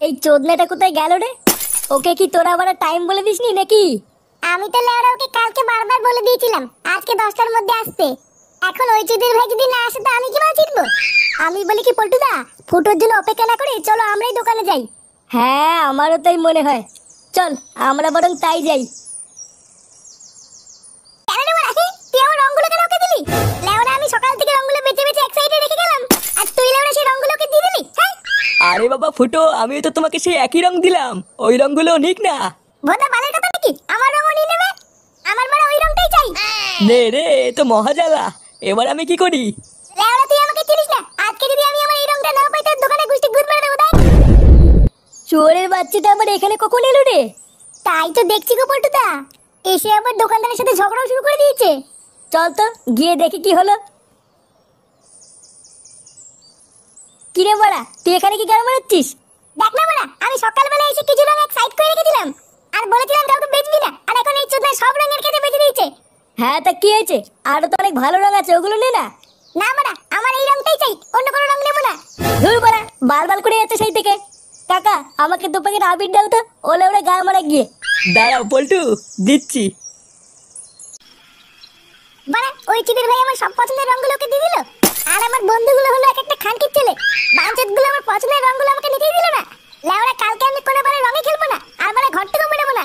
এই চোদনাটা কোথায় গেল রে? ওকে কি তোরা আবার টাইম বলে দিসনি নাকি? আমি তো লেওড়া ওকে কালকে বারবার বলে দিয়েছিলাম আজকে 10টার মধ্যে আসতে। এখন ওই চুদির ভাই যদি না আসে তো আমি কি মাল চিনবো? আমি বলি কি পল্টুদা, ফুটোর জন্য অপেক্ষা না করে চলো আমরাই দোকানে যাই। হ্যাঁ, আমারও তাই মনে হয়। চল আমরা বরং তাই যাই। কেন রে বাড়া, তুই আমার রংগুলো কেন ওকে দিলি? লেওড়া আমি সকাল থেকে রংগুলো বেঁচে বেঁচে এক সাইডে রেখে গেলাম, আর তুই লেওড়া সেই রংগুলো ওকে দিয়ে দিলি? হ্যাঁ আরে বাবা ফুটো, আমি তো তোমাকে সেই একই রং দিলাম, ওই রংগুলো নিক না। ভোদা বালের কথা নাকি আমার রংও নিয়ে নেবে? আমার বাড়া ওই রংটাই চাই। নে রে, এ তো মহাজালা। এবার আমি কি করি? লেওড়া তুই আমাকে চিনিস না, আজকে যদি আমি আমার এই রংটা না পাই তোর দোকানে গুষ্টি গুদ মেরে দেবো। চোরের বাচ্চাটা আবার এখানে কখন এলো রে? তাই তো দেখছি গো পল্টুদা, এসে আবার দোকানদারের সাথে ঝগড়াও শুরু করে দিয়েছে। চল তো গিয়ে দেখি কি হলো। কিরে বড়া, তুই এখানে কি গান মারাচ্ছিস? দেখ না বড়া, আমি সকালবেলা এসে কিছু রং এক সাইড করে রেখেছিলাম আর বলেছিলাম কাউকে বেচবি না, আর এখন এই চোদনা সব রঙের কেটে বেচে দিয়েছে। হ্যাঁ তা কি হয়েছে? আরো তো অনেক ভালো রং আছে, ওগুলো নে না। না বড়া, আমার এই রংটাই চাই, অন্য কোনো রং নেবো না। ধুর বড়া, বারবার করে যাচ্ছে সেই থেকে। কাকা আমাকে 2 প্যাকেট আবির দাও তো, ওলে ওরে গান মারা গিয়ে। দাঁড়াও পল্টু, দিচ্ছি। বড়া ওই চিদের ভাই আমার সব পছন্দের রংগুলোকে দিয়ে দিল, আর আমার বন্ধুগুলো হলো এক একটা খানকির ছেলে। বাঞ্চতগুলো আমার পছন্দের রংগুলো আমাকে নিতেই দিল না। লেওড়া কালকে আমি কোনো বারে রঙে খেলবো না, আর বারে ঘর থেকেও বেরোবো না।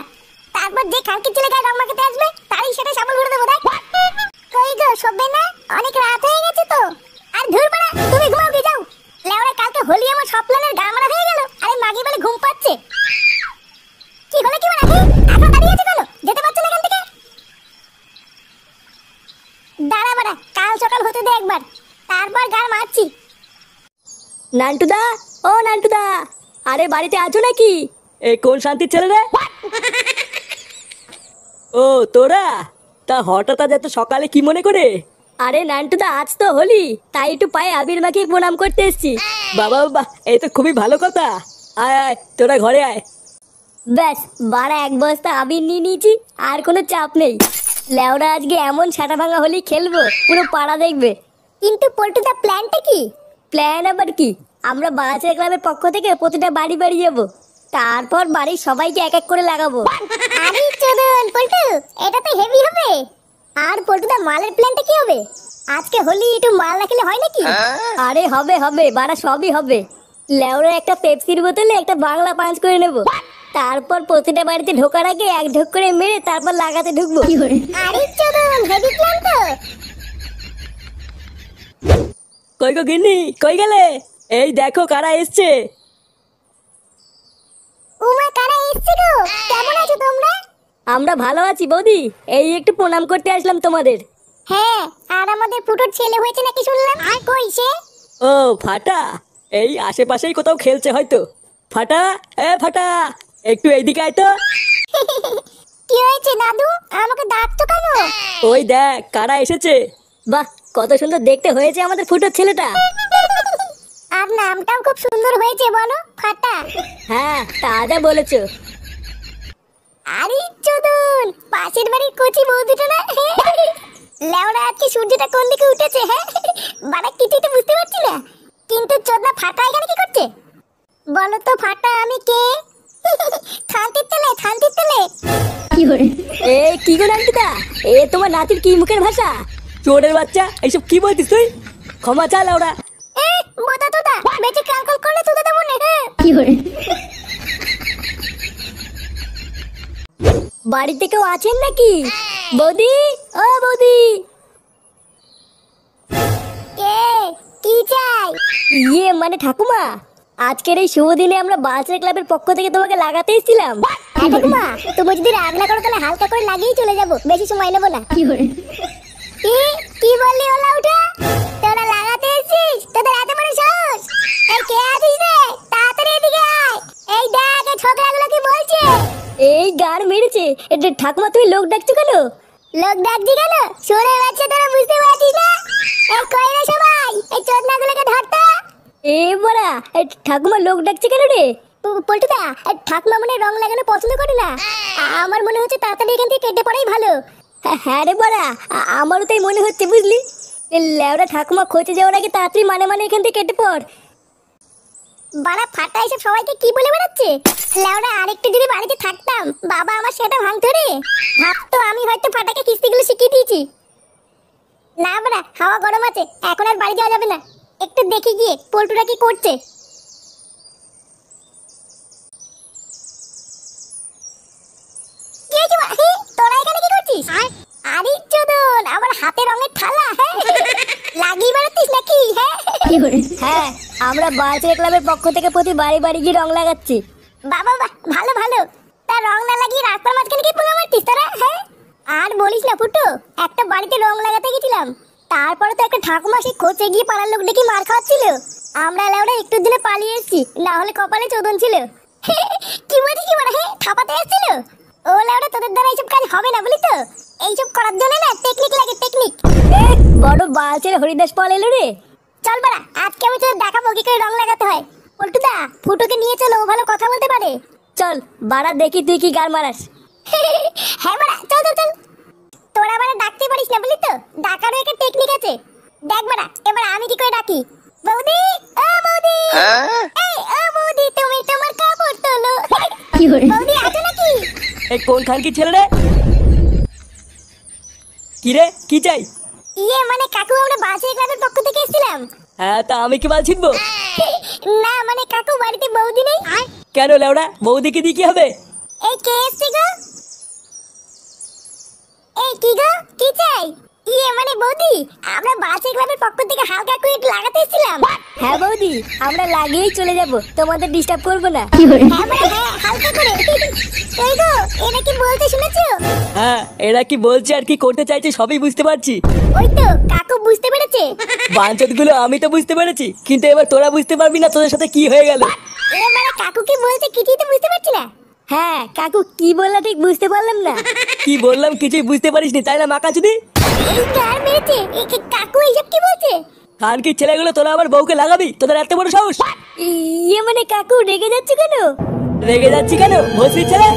তারপর যে খানকির ছেলে গায়ে রং মাখাতে আসবে তারই সেটা সাবল করে দেবো। দেখ কই গো শোবে না, অনেক রাত হয়ে গেছে তো। আর ধুর বড়া, তুমি ঘুমাও গিয়ে যাও। লেওড়া কালকে হোলি আমার সব প্ল্যানের গা মারা হয়ে গেল, আরে মাগি বলে ঘুম পাচ্ছে। কি হলো কি বড়া, এখন দাঁড়িয়ে আছে কেন? যেতে পারছো না এখান থেকে? দাঁড়া বড়া, কাল সকাল হতে দে একবার, তারপর গান মারছি। নান্টুদা, ও নান্টুদা, আরে বাড়িতে আছো নাকি? এই কোন শান্তির ছেলে রে? ও তোরা, তা হঠাৎ আজ এত সকালে কি মনে করে? আরে নান্টুদা, আজ তো হোলি, তাই একটু পায়ে আবির মাখিয়ে প্রণাম করতে এসেছি। বাবা বাবা, এই তো খুবই ভালো কথা। আয় আয়, তোরা ঘরে আয়। ব্যাস, বারা 1 বস্তা আবির নিয়ে নিয়েছি, আর কোনো চাপ নেই। লেওরা আজকে এমন ছাটা ভাঙা হোলি খেলবো, পুরো পাড়া দেখবে। কিন্তু পল্টুদা প্ল্যানটা কি? প্ল্যান আবার কি? আমরা বাচ্চা ক্লাবের পক্ষ থেকে প্রতিটা বাড়ি বাড়ি যাবো, তারপর বাড়ির সবাইকে এক এক করে লাগাবো। আরে চোদন পল্টু, এটা তো হেভি হবে। আর পল্টুদা মালের প্ল্যানটা কি হবে? আজকে হোলি একটু মাল রাখলে হয় নাকি? আরে হবে হবে, বাড়া সবই হবে। লেওরা একটা পেপসির বোতলে একটা বাংলা পাঞ্চ করে নেব, তারপর প্রতিটা বাড়িতে ঢোকার আগে 1 ঢোক করে মেরে তারপর লাগাতে ঢুকবো। আরে চোদন হেভি প্ল্যান তো। কই গো গিন্নি, কই গেলে? এই দেখো কারা এসছে। উমা কারা এসছে গো, কেমন আছো তোমরা? আমরা ভালো আছি বৌদি, এই একটু প্রণাম করতে আসলাম তোমাদের। হ্যাঁ, আর আমাদের ফুটোর ছেলে হয়েছে নাকি শুনলাম, আর কই সে? ও ফাটা, এই আশেপাশেই কোথাও খেলছে হয়তো। ফাটা, এ ফাটা, একটু এইদিকে আয় তো। কি হয়েছে দাদু, আমাকে ডাকতো কেন? ওই দেখ কারা এসেছে। বাহ, কত সুন্দর দেখতে হয়েছে আমাদের ফুটোর ছেলেটা। আর নামটাও খুব সুন্দর হয়েছে বলো, ফাটা। হ্যাঁ তা যা বলেছো। আরে চোদন, পাশের বাড়ির কচি বৌদিটা না? লেওড়া আজকে সূর্যটা কোন দিকে উঠেছে, হ্যাঁ বাড়া কিছুই তো বুঝতে পারছি না। কিন্তু চোদনা ফাটা এখানে কি করছে বলো তো? ফাটা আমি কে? থানতির তেলে, থানতির তেলে। এ কি গো নান্টুদা, এ তোমার নাতির কি মুখের ভাষা? চোরের বাচ্চা, এইসব কি বলছিস তুই? ক্ষমা চা লাউরা। এ বোদা তোদা, বেঁচে কালকল করলে তোদা দেবো না। হ্যাঁ বাড়িতে কেউ আছেন নাকি? বৌদি, ও বৌদি। কে, কি চাই? ইয়ে মানে ঠাকুমা, আজকের এই শুভ দিনে আমরা বাচ্চা ক্লাবের পক্ষ থেকে তোমাকে লাগাতে এসেছিলাম। হ্যাঁ ঠাকুমা, তুমি যদি রাগ না করো তাহলে হালকা করে লাগিয়ে চলে যাবো, বেশি সময় নেবো না। কি বললি ওলা উঠা? তোরা লাগাতে এসেছিস? তোদের এত বড় সাহস? এই কে আছিস রে? তাড়াতাড়ি এদিকে আয়। এই দেখ এই ছোকরাগুলো কি বলছে। এই গান মেরেছে। ঠাকুমা তুমি লোক ডাকছো কেন? লোক ডাকছি কেন? শুনে যাচ্ছে, তোরা বুঝতে পারছিস না? এই কই রে সবাই, এই চোদনাগুলোকে ধরতো। এ বড়া, ঠাকুমা লোক ডাকছে কেন রে? পল্টুদা, ঠাকুমা মনে রং লাগানো পছন্দ করে না। আমার মনে হচ্ছে তাড়াতাড়ি এখান থেকে কেটে পড়াই ভালো। হ্যাঁ রে বড়া, আমারও তাই মনে হচ্ছে বুঝলি। লেওরা ঠাকুমা খোঁজে যাওয়ার আগে তাড়াতাড়ি মানে এখান থেকে কেটে পড়। বাড়া ফাটা এসব সবাইকে কি বলে বেড়াচ্ছে? লেওরা আরেকটু যদি বাড়িতে থাকতাম বাবা আমার সেটা ভাঙতো রে। ভাবতো আমি হয়তো ফাটাকে কিস্তিগুলো শিখিয়ে দিয়েছি। না বাড়া হাওয়া গরম আছে, এখন আর বাড়ি যাওয়া যাবে না। একটু দেখি গিয়ে পল্টুরা কি করছে। কি হয়েছে মা? তোরা এখানে কি করছিস? আরে চোদন, আমার হাতে রঙের থালা লাগিয়ে বেড়াচ্ছিস নাকি? হ্যাঁ, আমরা বালচের ক্লাবের পক্ষ থেকে প্রতি বাড়ি বাড়ি গিয়ে রং লাগাচ্ছি। বাবা বাহ, ভালো ভালো। তা রং না লাগিয়ে রাস্তার মাঝখানে কি পুরো মারতিস তোরা? আর বলিস না ফুটো, একটা বাড়িতে রং লাগাতে গেছিলাম, তারপরে তো একটা ঠাকুমা সেই খোঁচে গিয়ে পাড়ার লোক ডেকে মার খাওয়াচ্ছিল। আমরা লেওরা একটু দিনে পালিয়ে এসেছি, না হলে কপালে চোদন ছিল। কি বলছিস কি বলে? থাপাতে এসেছিল? ও লেওরা তোদের দ্বারা এইসব কাজ হবে না বলি তো। এইসব করার জন্য না টেকনিক লাগে, টেকনিক। বড় বালচের হরিদাস পাল এলো রে। চল বাড়া, আজকে আমি তোদের দেখাবো কি করে রং লাগাতে হয়। পল্টুদা ফুটোকে নিয়ে চলো, ও ভালো কথা বলতে পারে। চল বাড়া দেখি তুই কি গাল মারাস। হ্যাঁ বাড়া, চল চল চল। তোরা বাড়া ডাকতে পারিস না বলি তো, ডাকারও একটা টেকনিক আছে। দেখ বাড়া, এবার আমি কি করে ডাকি। বৌদি, ও বৌদি, এই ও বৌদি, তুমি তোমার কাপড় তোলো। বৌদি আছো নাকি? এই কোন খান কি ছেলে রে? কি রে, কি চাই? ইয়ে মানে কাকু, আমরা বাজার ক্লাবের পক্ষ থেকে এসেছিলাম। হ্যাঁ, তা আমি কি বাল ছিটবো? না মানে কাকু বাড়িতে বৌদি নেই। কেন লেওড়া, বৌদিকে দিয়ে কি হবে? এই কে এসছে গো? এই কি গো, কি চাই? ইয়ে মানে বৌদি, আমরা বাজার ক্লাবের পক্ষ থেকে হালকা করে একটু লাগাতে এসেছিলাম। হ্যাঁ বৌদি, আমরা লাগিয়েই চলে যাব, তোমাদের ডিস্টার্ব করবো না। হ্যাঁ মানে হ্যাঁ, হালকা করে। এই গো, এরা কি বলতে শুনেছো? হ্যাঁ, এরা কি বলছে আর কি করতে চাইছে সবই বুঝতে পারছি। ওই তো কাকু বুঝতে পেরেছে। বাঞ্চত গুলো আমি তো বুঝতে পেরেছি, কিন্তু এবার তোরা বুঝতে পারবি না তোদের সাথে কি হয়ে গেল। এ মানে কাকু কি বলছে কিছুই তো বুঝতে পারছি না। হ্যাঁ কাকু কি বললা ঠিক বুঝতে পারলাম না। কি বললাম কিছুই বুঝতে পারিসনি তাই না মাকা চুদি? এই কার মেরেছে? কাকু এইসব কি বলছে? খান কি ছেলেগুলো তোরা আমার বউকে লাগাবি? তোদের এত বড় সাহস? ইয়ে মানে কাকু রেগে যাচ্ছে কেন? রেগে যাচ্ছি কেন, ভোসরির ছেলে?